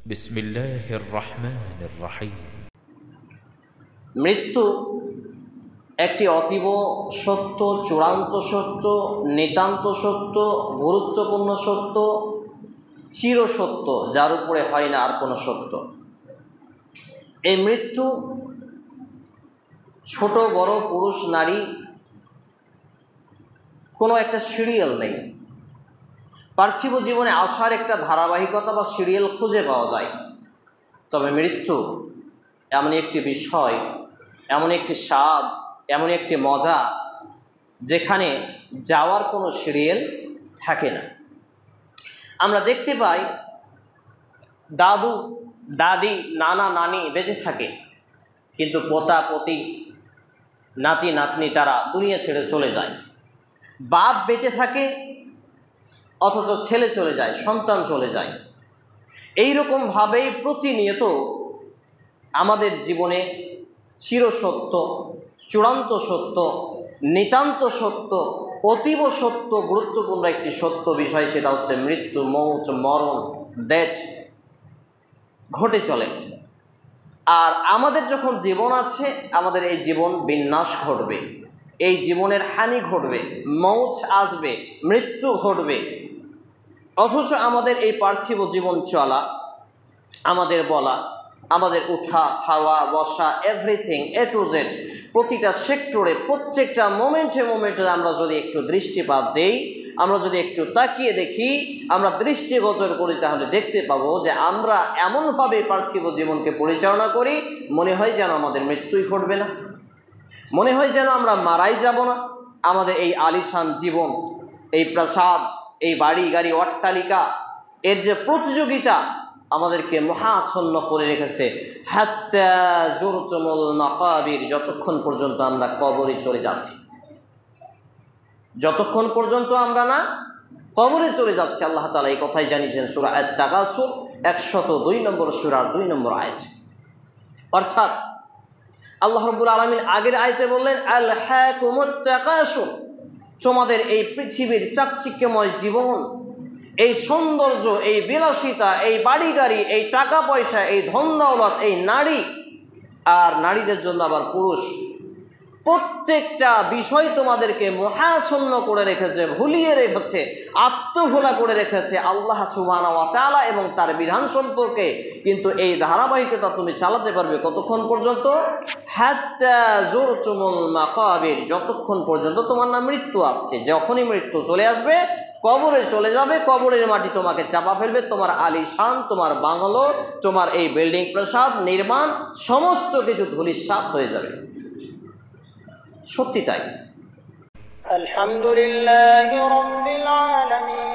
বিসমিল্লাহির রহমানির রহিম। মৃত্যু একটি অতীব সত্য, চূড়ান্ত সত্য, নিতান্ত সত্য, গুরুত্বপূর্ণ সত্য, চিরসত্য, যার উপরে হয় না আর কোনো সত্য। এই মৃত্যু ছোট বড়, পুরুষ নারী কোনো একটা সিরিয়াল নেই। পার্থিব জীবনে আসার একটা ধারাবাহিকতা বা সিরিয়াল খুঁজে পাওয়া যায়, তবে মৃত্যু এমন একটি বিষয়, এমন একটি স্বাদ, এমন একটি মজা, যেখানে যাওয়ার কোনো সিরিয়াল থাকে না। আমরা দেখতে পাই দাদু দাদি, নানা নানি বেঁচে থাকে, কিন্তু পোতা পতি, নাতি নাতনি তারা দুনিয়া ছেড়ে চলে যায়। বাপ বেঁচে থাকে অথচ ছেলে চলে যায়, সন্তান চলে যায়। এই রকমভাবেই প্রতিনিয়ত আমাদের জীবনে চিরসত্য, চূড়ান্ত সত্য, নিতান্ত সত্য, অতীব সত্য, গুরুত্বপূর্ণ একটি সত্য বিষয়, সেটা হচ্ছে মৃত্যু, মৌত, মরণ, ডেথ ঘটে চলে। আর আমাদের যখন জীবন আছে, আমাদের এই জীবন বিনাশ ঘটবে, এই জীবনের হানি ঘটবে, মৌত আসবে, মৃত্যু ঘটবে। অথচ আমাদের এই পার্থিব জীবন চলা, আমাদের বলা, আমাদের উঠা, খাওয়া, বসা, এভরিথিং এ টু জেড, প্রতিটা সেক্টরে, প্রত্যেকটা মোমেন্টে মোমেন্টে আমরা যদি একটু দৃষ্টিপাত দেই, আমরা যদি একটু তাকিয়ে দেখি, আমরা দৃষ্টিগোচর করি, তাহলে দেখতে পাবো যে আমরা এমনভাবে পার্থিব জীবনকে পরিচালনা করি, মনে হয় যেন আমাদের মৃত্যুই ঘটবে না, মনে হয় যেন আমরা মারাই যাব না। আমাদের এই আলিশান জীবন, এই প্রাসাদ, এই বাড়ি গাড়ি, অট্টালিকা, এর যে প্রতিযোগিতা আমাদেরকে মহাচ্ছন্ন করে রেখেছে, হাত্তা যুরতুমুল মাকাবির, যতক্ষণ পর্যন্ত আমরা কবরে চলে যাচ্ছি, যতক্ষণ পর্যন্ত আমরা না কবরে চলে যাচ্ছি। আল্লাহ তাআলা এই কথাই জানিয়েছেন সূরা আত-তাকাসুর 102 নম্বর সূরার 2 নম্বর আয়াত। অর্থাৎ আল্লাহ রাব্বুল আলামিন আগের আয়াতে বললেন, আলহাকুমুত তাকাসুর, তোমাদের এই পৃথিবীর চাকচিক্যময় জীবন, এই সৌন্দর্য, এই বিলাসিতা, এই বাড়ি গাড়ি, এই টাকা পয়সা, এই ধন দৌলত, এই নারী, আর নারীদের জন্য আবার পুরুষ, প্রত্যেকটা বিষয় তোমাদেরকে মহাচ্ছন্ন করে রেখেছে, ভুলিয়ে রেখেছে, আত্মভোলা করে রেখেছে আল্লাহ সুবহানাহু ওয়া তাআলা এবং তার বিধান সম্পর্কে। কিন্তু এই ধারাবাহিকতা তুমি চালাতে পারবে কতক্ষণ পর্যন্ত? হাত্তা যুরতুমুল মাকাবির, যতক্ষণ পর্যন্ত তোমার না মৃত্যু আসছে। যখনই মৃত্যু চলে আসবে, কবরে চলে যাবে, কবরের মাটি তোমাকে চাপা ফেলবে, তোমার আলিশান, তোমার বাংলো, তোমার এই বিল্ডিং, প্রাসাদ, নির্মাণ, সমস্ত কিছু ধূলিসাৎ হয়ে যাবে। সত্যি তাই। আলহামদুলিল্লাহি রাব্বিল আলামিন।